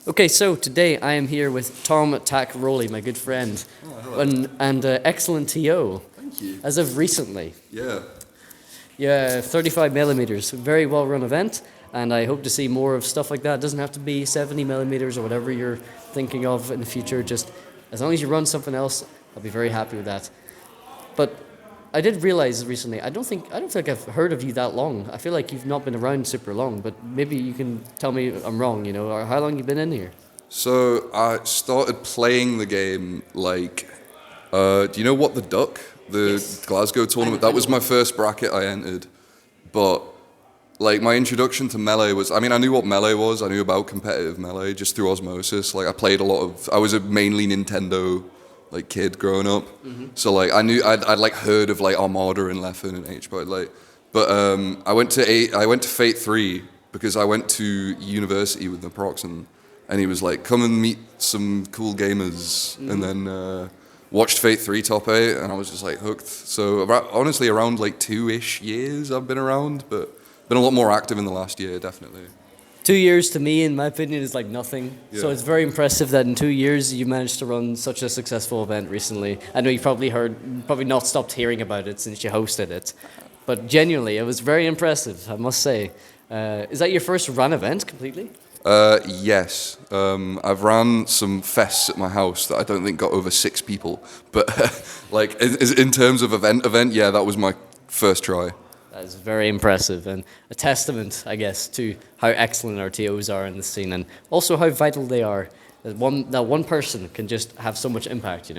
Okay, so today I am here with Tom Tac Rollie, my good friend, and excellent TO, Thank you. as of recently. Yeah. Yeah, 35 millimeters, very well run event, and I hope to see more of stuff like that. It doesn't have to be 70 millimeters or whatever you're thinking of in the future. Just as long as you run something else, I'll be very happy with that. But I did realize recently, I don't think I've heard of you that long. I feel like you've not been around super long, but maybe you can tell me I'm wrong, or how long you been in here? So I started playing the game do you know what the Duck, the Yes. Glasgow tournament? I That know was my what. first bracket I entered. But like my introduction to Melee was, I knew what Melee was. I knew about competitive Melee just through osmosis. Like I was a mainly Nintendo like kid growing up. So like I'd like heard of like Armada and Leffen and H, but I went to Fate 3 because I went to university with Naproxen, and he was like, come and meet some cool gamers, and then watched Fate 3 top 8, and I was just like hooked. So honestly, around like 2-ish years I've been around, but been a lot more active in the last year, definitely. 2 years to me, in my opinion, is like nothing. So Yeah. it's very impressive that in 2 years you managed to run such a successful event recently. I know you probably not stopped hearing about it since you hosted it, but genuinely, it was very impressive, I must say. Is that your first run event completely? Yes. I've ran some fests at my house that I don't think got over 6 people, but like in terms of event, yeah, that was my first try. That is very impressive and a testament, I guess, to how excellent our TOs are in the scene and also how vital they are. That one person can just have so much impact.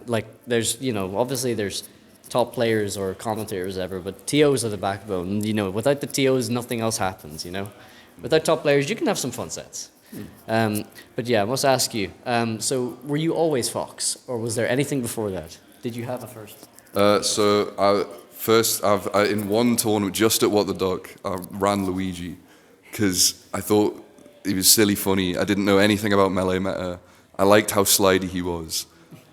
Like obviously there's top players or commentators ever, but TOs are the backbone. Without the TOs, nothing else happens. Without top players, you can have some fun sets. But yeah, I must ask you. So were you always Fox, or was there anything before that? Did you have a first? In one tournament, just at What the Duck, I ran Luigi because I thought he was silly funny. I didn't know anything about melee meta. I liked how slidey he was,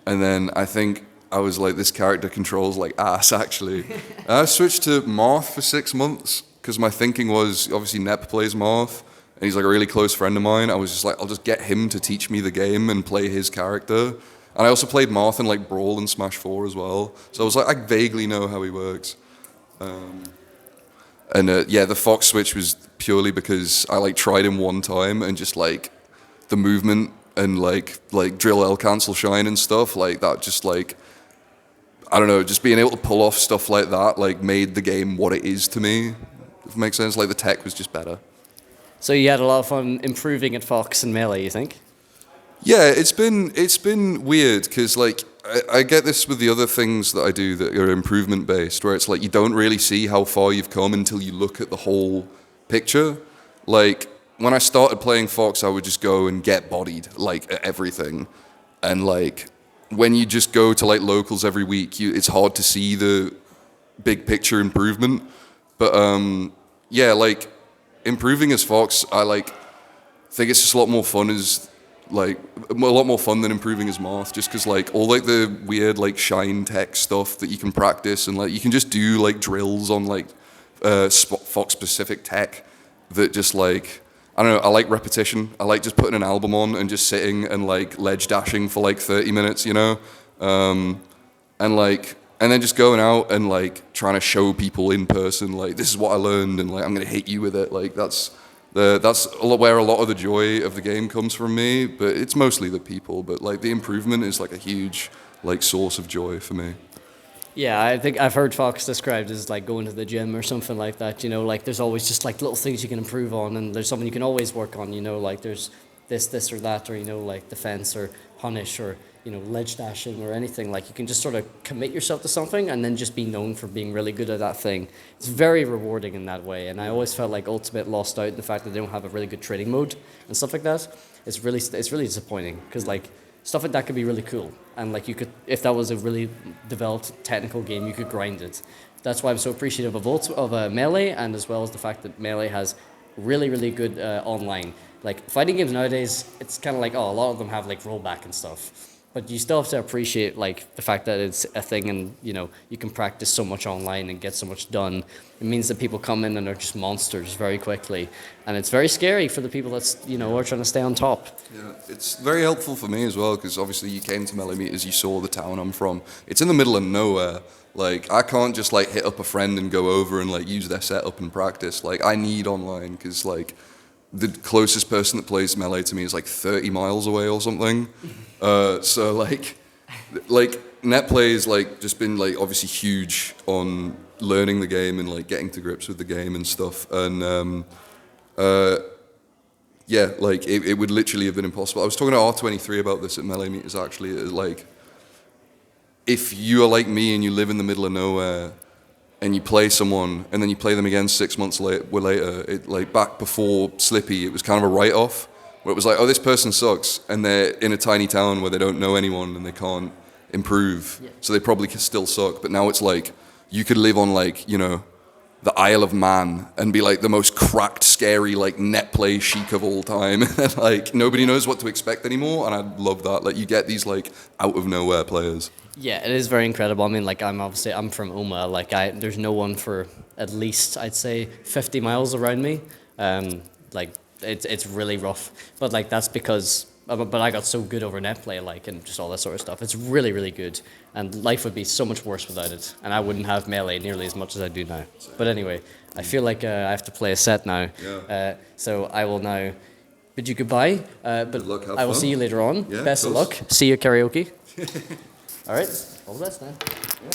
and then I think I was like, this character controls like ass actually. And I switched to Marth for 6 months because my thinking was obviously Nep plays Marth, and he's like a really close friend of mine. I was just like, I'll just get him to teach me the game and play his character. And I also played Marth in like Brawl and Smash 4 as well. So I was like, I vaguely know how he works. Yeah, the Fox switch was purely because I like tried him one time and just like the movement and like drill L cancel shine and stuff like that. Just like I don't know, just being able to pull off stuff like that like made the game what it is to me. If it makes sense, like the tech was just better. So you had a lot of fun improving at Fox and Melee, you think? Yeah, it's been weird because like I get this with the other things that I do that are improvement based, where it's like you don't really see how far you've come until you look at the whole picture. Like when I started playing Fox, I would just go and get bodied like at everything, and like when you just go to like locals every week, it's hard to see the big picture improvement. But yeah, like improving as Fox, I like think it's just a lot more fun as like a lot more fun than improving as Marth, just because like all like the weird like shine tech stuff that you can practice, and like you can just do like drills on like Fox specific tech that just like I don't know. I like repetition. I like just putting an album on and just sitting and like ledge dashing for like 30 minutes, and then just going out and like trying to show people in person like this is what I learned, and like I'm gonna hit you with it. Like that's where a lot of the joy of the game comes from me, but it's mostly the people. But like the improvement is like a huge like source of joy for me. Yeah, I think I've heard Fox described as like going to the gym or something like that. Like there's always just like little things you can improve on, and there's something you can always work on. Like there's this or that, or like defense or punish or ledge dashing or anything. Like you can just sort of commit yourself to something and then just be known for being really good at that thing. It's very rewarding in that way, and I always felt like Ultimate lost out in the fact that they don't have a really good trading mode and stuff like that. It's really disappointing because like stuff like that could be really cool, and like you could, if that was a really developed technical game, you could grind it. That's why I'm so appreciative of Melee, and as well as the fact that Melee has really really good online. Like fighting games nowadays, it's kind of like a lot of them have like rollback and stuff. but you still have to appreciate like the fact that it's a thing, and you can practice so much online and get so much done. It means that people come in and are just monsters very quickly, and it's very scary for the people that's are trying to stay on top. Yeah, it's very helpful for me as well, because obviously you came to Millimeters, you saw the town I'm from. It's in the middle of nowhere. Like, I can't just like hit up a friend and go over and like use their setup and practice. Like, I need online, because like the closest person that plays Melee to me is like 30 miles away or something. So like NetPlay has like just been like obviously huge on learning the game and like getting to grips with the game and stuff. And yeah, like it would literally have been impossible. I was talking to R23 about this at Melee Meters actually. Like, if you are like me and you live in the middle of nowhere and you play someone and then you play them again 6 months later, it like back before Slippy, it was kind of a write-off where it was like, oh, this person sucks, and they're in a tiny town where they don't know anyone and they can't improve, so they probably still suck. But now it's like you could live on like the Isle of Man and be like the most cracked, scary like NetPlay chic of all time, and like nobody knows what to expect anymore. And I love that. Like, you get these like out of nowhere players. Yeah, it is very incredible. I mean, like, I'm from Oma. Like, there's no one for at least, I'd say, 50 miles around me. Like, it's really rough. But like, that's because, but I got so good over NetPlay, like, and just all that sort of stuff. It's really, really good, and life would be so much worse without it. And I wouldn't have Melee nearly as much as I do now. But anyway, I feel like I have to play a set now. Yeah. So I will now bid you goodbye. But Good luck, have I will fun. see you later on. Yeah, Best of luck. See you at karaoke. All right. All the best, man. Yeah.